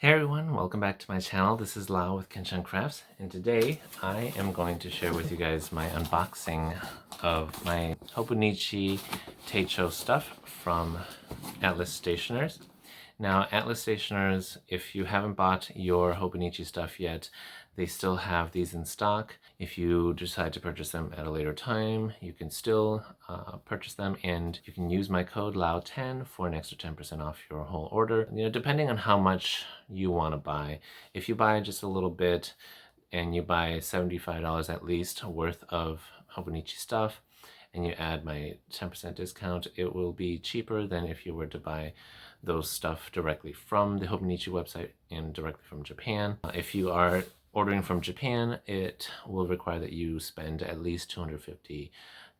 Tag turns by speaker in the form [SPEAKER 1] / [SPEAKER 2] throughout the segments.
[SPEAKER 1] Hey everyone, welcome back to my channel. This is Lau with Kenshin Crafts, and today I am going to share with you guys my unboxing of my Hobonichi Techos stuff from Atlas Stationers. Now, Atlas Stationers, if you haven't bought your Hobonichi stuff yet, they still have these in stock. If you decide to purchase them at a later time, you can still purchase them, and you can use my code LAU10 for an extra 10% off your whole order. You know, depending on how much you want to buy. If you buy just a little bit and you buy $75 at least worth of Hobonichi stuff, and you add my 10% discount, it will be cheaper than if you were to buy those stuff directly from the Hobonichi website and directly from Japan. If you are ordering from Japan, it will require that you spend at least $250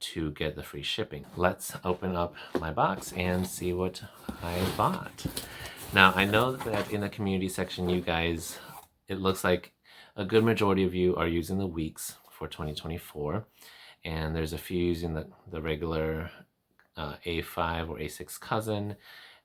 [SPEAKER 1] to get the free shipping. Let's open up my box and see what I bought. Now, I know that in the community section, you guys, it looks like a good majority of you are using the weeks for 2024. And there's a few using the regular A5 or A6 cousin,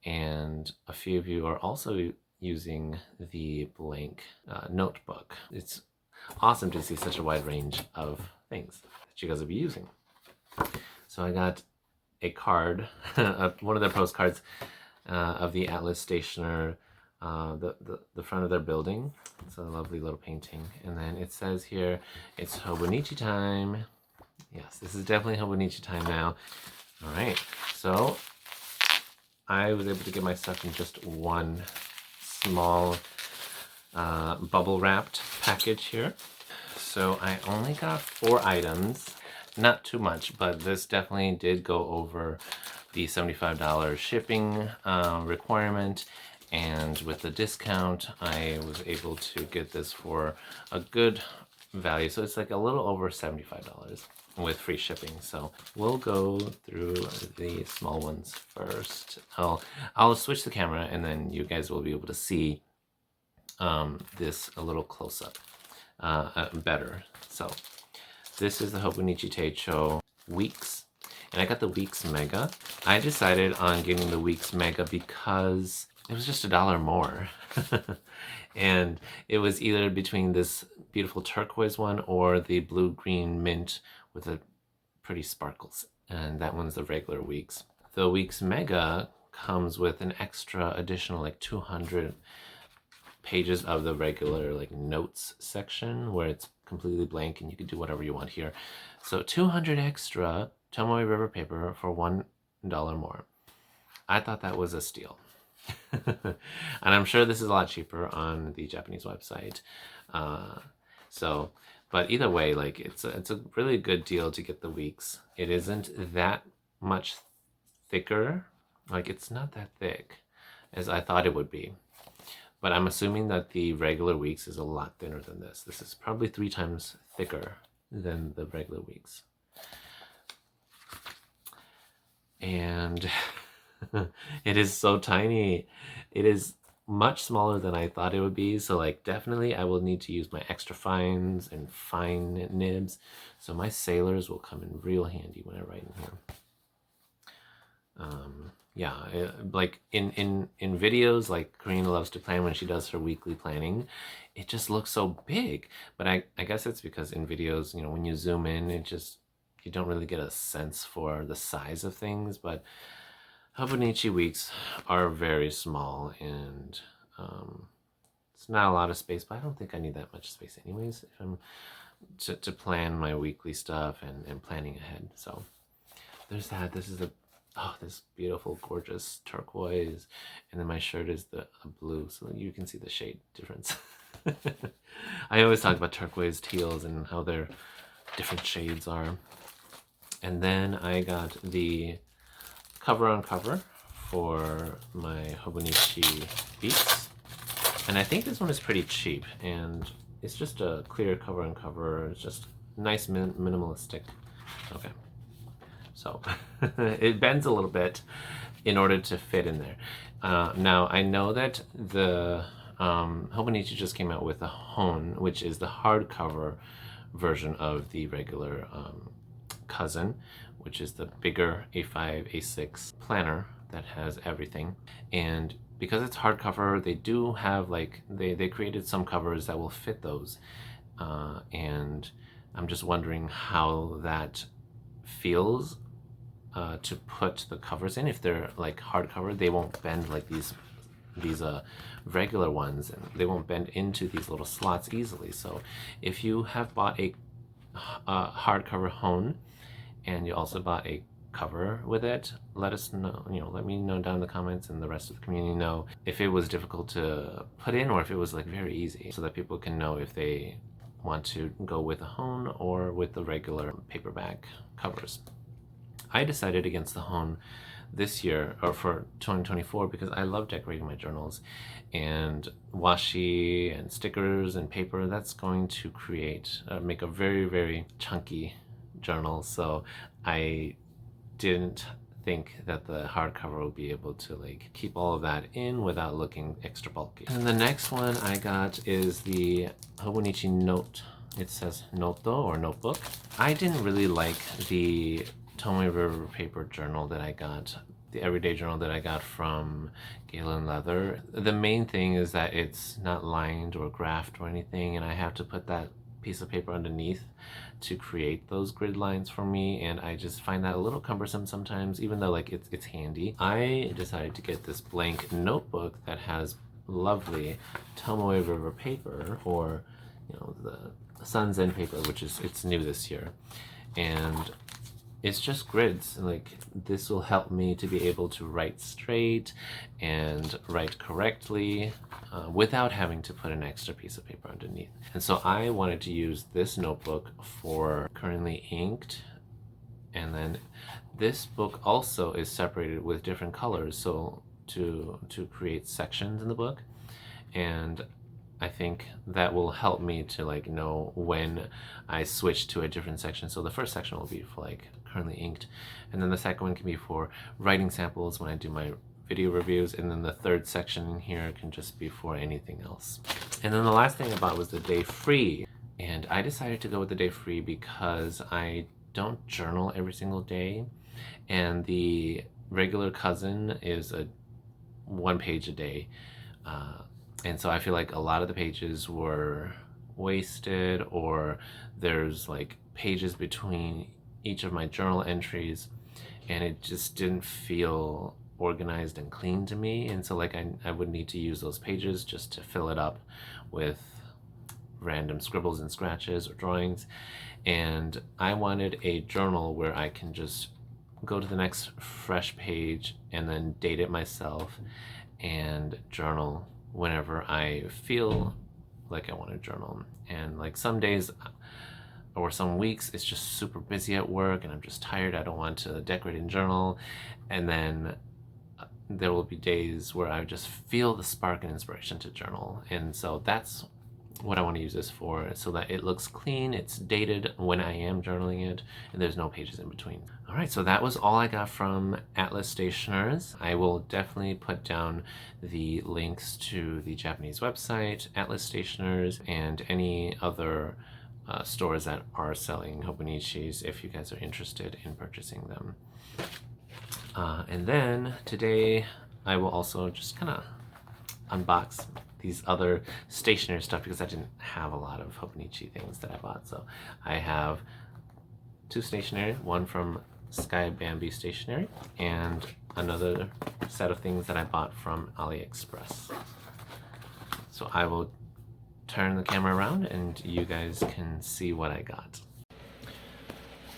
[SPEAKER 1] and a few of you are also using the blank notebook. It's awesome to see such a wide range of things that you guys will be using. So I got a card, one of their postcards of the Atlas Stationer, the front of their building. It's a lovely little painting. And then it says here, it's Hobonichi time. Yes, this is definitely Hobonichi time now. All right, so I was able to get my stuff in just one small bubble wrapped package here. So I only got 4 items, not too much, but this definitely did go over the $75 shipping requirement. And with the discount, I was able to get this for a good value. So it's like a little over $75 with free shipping. So we'll go through the small ones first. I'll switch the camera and then you guys will be able to see this a little close up better. So this is the Hobonichi Techo Weeks, and I got the Weeks Mega. I decided on getting the Weeks Mega because it was just $1 more. And it was either between this beautiful turquoise one or the blue-green mint with a pretty sparkles. And that one's the regular Weeks. The Weeks Mega comes with an extra additional like 200 pages of the regular like notes section where it's completely blank and you can do whatever you want here. So 200 extra Tomoe River paper for $1 more. I thought that was a steal. And I'm sure this is a lot cheaper on the Japanese website. But either way, like it's a really good deal to get the Weeks. It isn't that much thicker. Like it's not that thick as I thought it would be. But I'm assuming that the regular Weeks is a lot thinner than this. This is probably 3 times thicker than the regular Weeks. And it is so tiny. It is much smaller than I thought it would be. So like definitely I will need to use my extra fines and fine nibs. So my sailors will come in real handy when I write in here. Yeah, like in videos, like Karina loves to plan when she does her weekly planning, it just looks so big. But I guess it's because in videos, you know, when you zoom in, you don't really get a sense for the size of things. But Hobonichi Weeks are very small, and it's not a lot of space, but I don't think I need that much space anyways if I'm to plan my weekly stuff and planning ahead. So there's that. This is this beautiful, gorgeous turquoise, and then my shirt is the blue, so you can see the shade difference. I always talk about turquoise teals and how their different shades are. And then I got the cover on cover for my Hobonichi Beats, and I think this one is pretty cheap, and it's just a clear cover on cover. It's just nice, minimalistic. Okay. So it bends a little bit in order to fit in there. Now I know that the Hobonichi just came out with the Hon, which is the hardcover version of the regular cousin, which is the bigger A5, A6 planner that has everything. And because it's hardcover, they do have like, they created some covers that will fit those. And I'm just wondering how that feels to put the covers in. If they're like hardcover, they won't bend like these regular ones, and they won't bend into these little slots easily. So if you have bought a hardcover Hone and you also bought a cover with it, let us know, let me know down in the comments, and the rest of the community know if it was difficult to put in or if it was like very easy, so that people can know if they want to go with a Hone or with the regular paperback covers. I decided against the Hone this year, or for 2024, because I love decorating my journals, and washi and stickers and paper, that's going to make a very, very chunky journal. So I didn't think that the hardcover will be able to like keep all of that in without looking extra bulky. And the next one I got is the Hobonichi Note. It says Noto or notebook. I didn't really like the Tomoe River paper journal that I got, the everyday journal that I got from Galen leather. The main thing is that it's not lined or graphed or anything, and I have to put that piece of paper underneath to create those grid lines for me, and I just find that a little cumbersome sometimes, even though like it's handy. I decided to get this blank notebook that has lovely Tomoe River paper, or the Sun's End paper, which it's new this year, and it's just grids. Like, this will help me to be able to write straight and write correctly without having to put an extra piece of paper underneath. And so I wanted to use this notebook for currently inked, and then this book also is separated with different colors, so to create sections in the book. And I think that will help me to like know when I switch to a different section. So the first section will be for like currently inked, and then the second one can be for writing samples when I do my video reviews, and then the third section in here can just be for anything else. And then the last thing I bought was the Day Free, and I decided to go with the Day Free because I don't journal every single day, and the regular cousin is a 1 page a day. And so I feel like a lot of the pages were wasted, or there's like pages between each of my journal entries, and it just didn't feel organized and clean to me. And so like I would need to use those pages just to fill it up with random scribbles and scratches or drawings. And I wanted a journal where I can just go to the next fresh page and then date it myself and journal whenever I feel like I want to journal. And like some days or some weeks it's just super busy at work and I'm just tired, I don't want to decorate and journal, and then there will be days where I just feel the spark and inspiration to journal. And so that's what I want to use this for, so that it looks clean, it's dated when I am journaling it, and there's no pages in between. All right, so that was all I got from Atlas Stationers. I will definitely put down the links to the Japanese website, Atlas Stationers, and any other stores that are selling Hobonichis if you guys are interested in purchasing them. And then today I will also just kind of unbox these other stationery stuff, because I didn't have a lot of Hobonichi things that I bought. So I have 2 stationery, one from Skybambi Stationery and another set of things that I bought from AliExpress. So I will turn the camera around and you guys can see what I got.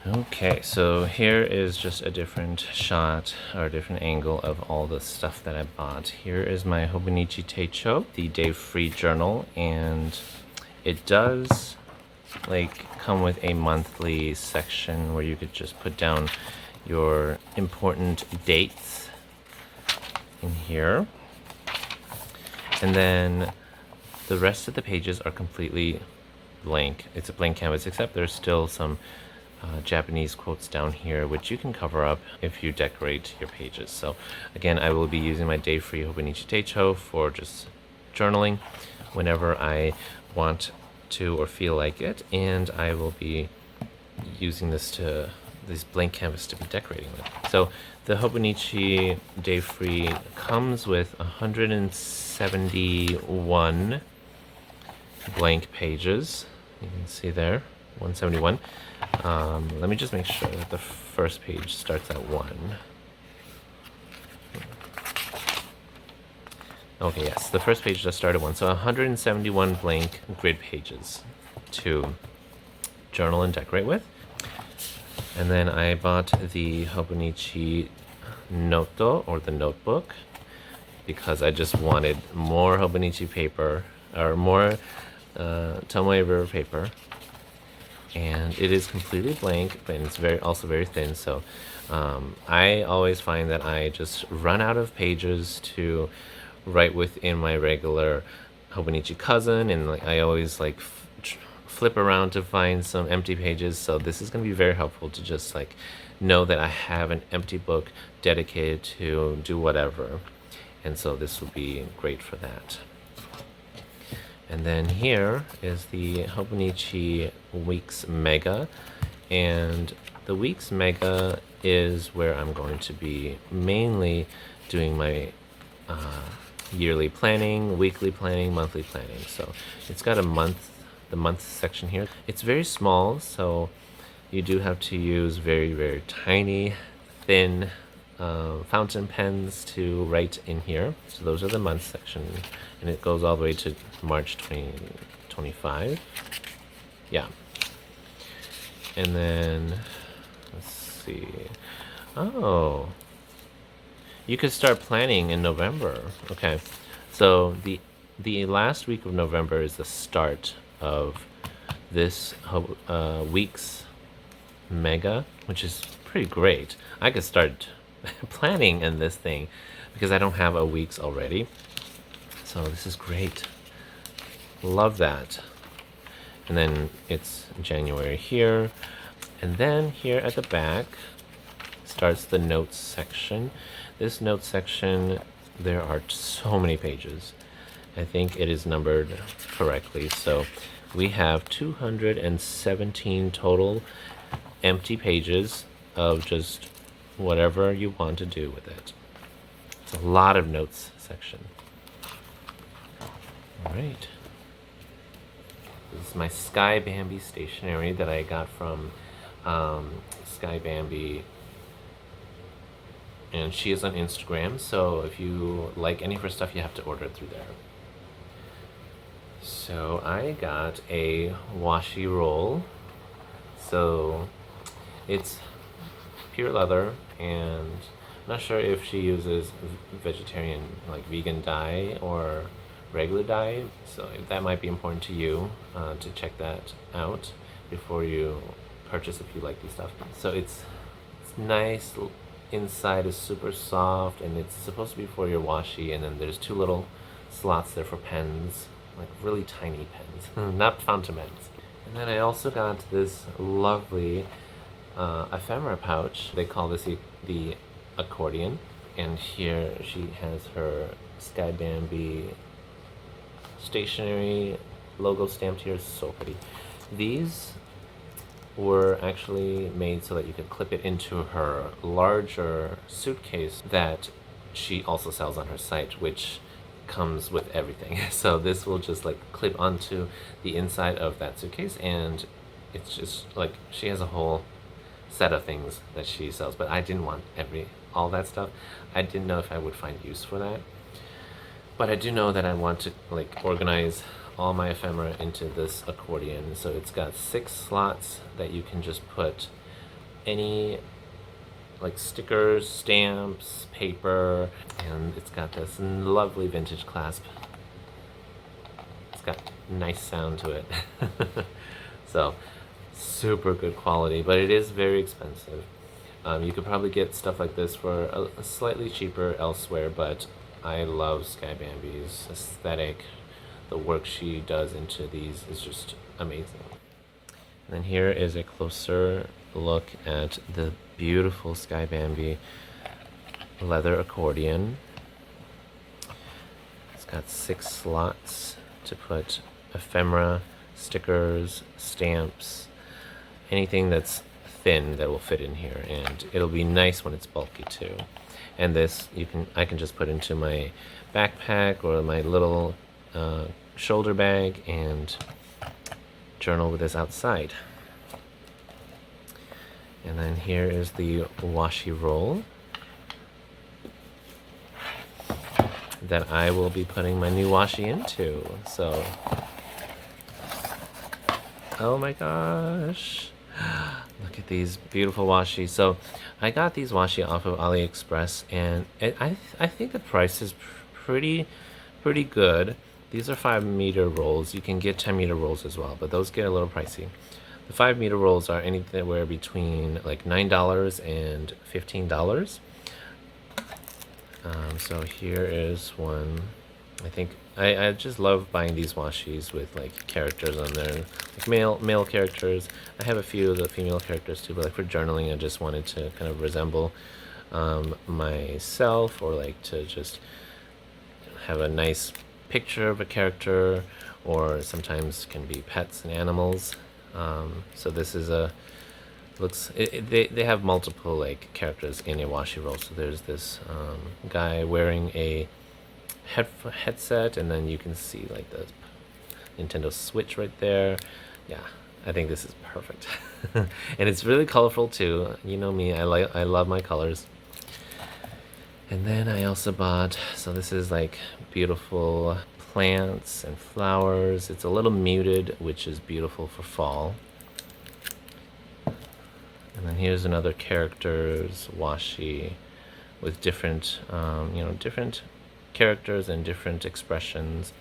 [SPEAKER 1] Okay, so here is just a different shot or a different angle of all the stuff that I bought. Here is my Hobonichi Teicho, the Day Free journal, and it does like come with a monthly section where you could just put down your important dates in here. And then the rest of the pages are completely blank. It's a blank canvas, except there's still some Japanese quotes down here, which you can cover up if you decorate your pages. So again, I will be using my Day Free Hobonichi Teicho for just journaling whenever I want to or feel like it, and I will be using this to this blank canvas to be decorating with. So the Hobonichi Day Free comes with 171 blank pages. You can see there, 171. Let me just make sure that the first page starts at 1. Okay, yes, the first page just started 1. So 171 blank grid pages to journal and decorate with. And then I bought the Hobonichi Noto, or the notebook, because I just wanted more Hobonichi paper, or more Tomoe River paper. And it is completely blank, but it's also very thin. So I always find that I just run out of pages to write within my regular Hobonichi cousin, and like I always like flip around to find some empty pages. So this is going to be very helpful to just like know that I have an empty book dedicated to do whatever, and so this will be great for that. And then here is the Hobonichi Weeks Mega, and the Weeks Mega is where I'm going to be mainly doing my yearly planning, weekly planning, monthly planning. So it's got the month section here. It's very small, so you do have to use very, very tiny, thin fountain pens to write in here. So those are the month section, and it goes all the way to March 2025. Yeah. And then, let's see. Oh, you could start planning in November. Okay, so the last week of November is the start of this week's mega, which is pretty great. I could start planning in this thing because I don't have a week's already. So this is great. Love that. And then it's January here. And then here at the back starts the notes section. This notes section, there are so many pages. I think it is numbered correctly. So we have 217 total empty pages of just whatever you want to do with it. It's a lot of notes section. All right. This is my Skybambi stationery that I got from Skybambi, and she is on Instagram, so if you like any of her stuff, you have to order it through there. So I got a washi roll. So it's pure leather, and I'm not sure if she uses vegetarian, like vegan dye or regular dye, so that might be important to you to check that out before you purchase if you like these stuff. So it's nice. Inside is super soft, and it's supposed to be for your washi, and then there's 2 little slots there for pens, like really tiny pens, not fountain pens. And then I also got this lovely ephemera pouch. They call this the accordion, and here she has her Skybambi stationery logo stamped here. It's so pretty. These were actually made so that you could clip it into her larger suitcase that she also sells on her site, which comes with everything. So this will just like clip onto the inside of that suitcase, and it's just like she has a whole set of things that she sells, but I didn't want all that stuff. I didn't know if I would find use for that, but I do know that I want to like organize all my ephemera into this accordion. So it's got 6 slots that you can just put any like stickers, stamps, paper, and it's got this lovely vintage clasp. It's got a nice sound to it. So super good quality, but it is very expensive. You could probably get stuff like this for a slightly cheaper elsewhere, but I love Skybambi's aesthetic. The work she does into these is just amazing. And then here is a closer look at the beautiful Skybambi leather accordion. It's got 6 slots to put ephemera, stickers, stamps, anything that's thin that will fit in here, and it'll be nice when it's bulky too. And this I can just put into my backpack or my little shoulder bag and journal with this outside. And then here is the washi roll that I will be putting my new washi into. So, oh my gosh, look at these beautiful washi. So I got these washi off of AliExpress, and I think the price is pretty good. These are 5-meter rolls. You can get 10-meter rolls as well, but those get a little pricey. The 5-meter rolls are anywhere between like $9 and $15. So here is one. I think I just love buying these washis with like characters on there, like male characters. I have a few of the female characters too, but like for journaling, I just wanted to kind of resemble myself, or like to just have a nice picture of a character, or sometimes can be pets and animals. So this is they have multiple like characters in a washi roll. So there's this guy wearing a headset, and then you can see like the Nintendo Switch right there. Yeah, I think this is perfect. And it's really colorful too. You know me, I love my colors. And then I also bought, so this is like beautiful plants and flowers. It's a little muted, which is beautiful for fall. And then here's another characters washi with different, different characters and different expressions.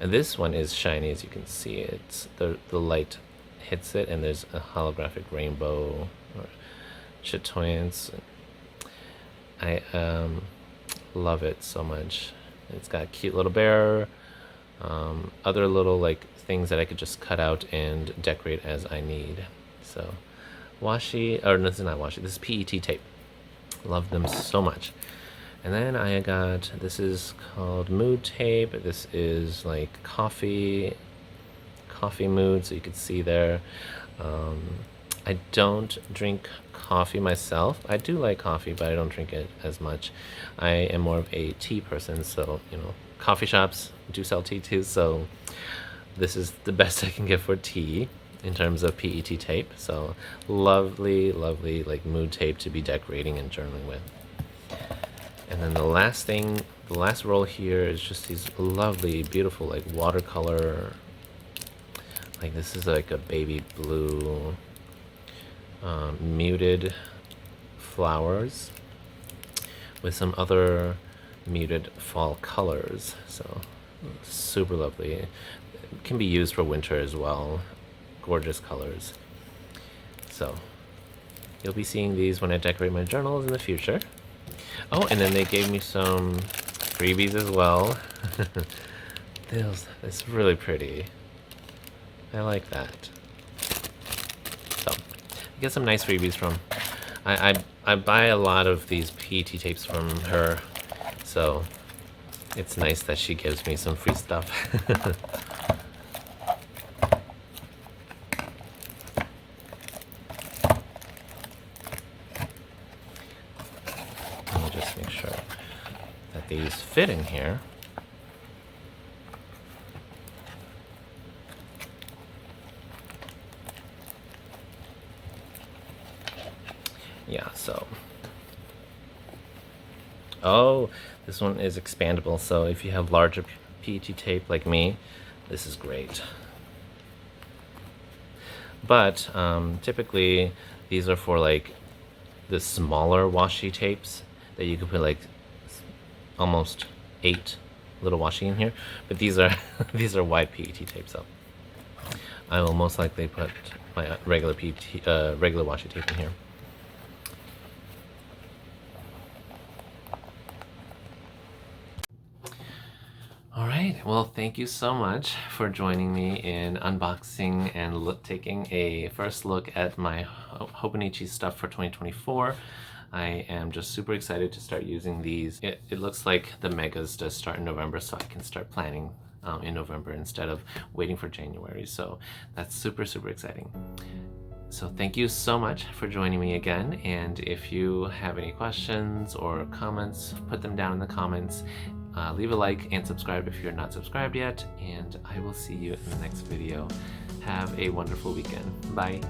[SPEAKER 1] And this one is shiny, as you can see. It's the light hits it, and there's a holographic rainbow or chatoyance. I love it so much. It's got a cute little bear, other little like things that I could just cut out and decorate as I need. So washi, or no, this is not washi, this is PET tape. Love them so much. And then I got, this is called mood tape. This is like coffee mood, so you can see there. I don't drink coffee myself. I do like coffee, but I don't drink it as much. I am more of a tea person, so coffee shops do sell tea too, so this is the best I can get for tea in terms of PET tape. So lovely like mood tape to be decorating and journaling with. And then the last roll here is just these lovely, beautiful like watercolor, like this is like a baby blue muted flowers with some other muted fall colors. So super lovely. It can be used for winter as well. Gorgeous colors. So you'll be seeing these when I decorate my journals in the future. Oh, and then they gave me some freebies as well. It's really pretty. I like that. So I get some nice freebies from. I buy a lot of these PET tapes from her, so it's nice that she gives me some free stuff. Let me just make sure that these fit in here. Yeah, so. Oh, this one is expandable, so if you have larger PET tape like me, this is great. But typically, these are for like the smaller washi tapes that you could put like almost 8 little washi in here. But these are these are wide PET tapes, so I will most likely put my regular regular washi tape in here. Alright, well thank you so much for joining me in unboxing and taking a first look at my Hobonichi stuff for 2024. I am just super excited to start using these. It looks like the megas does start in November, so I can start planning in November instead of waiting for January. So that's super exciting. So thank you so much for joining me again, and if you have any questions or comments, put them down in the comments. Leave a like and subscribe if you're not subscribed yet, and I will see you in the next video. Have a wonderful weekend. Bye.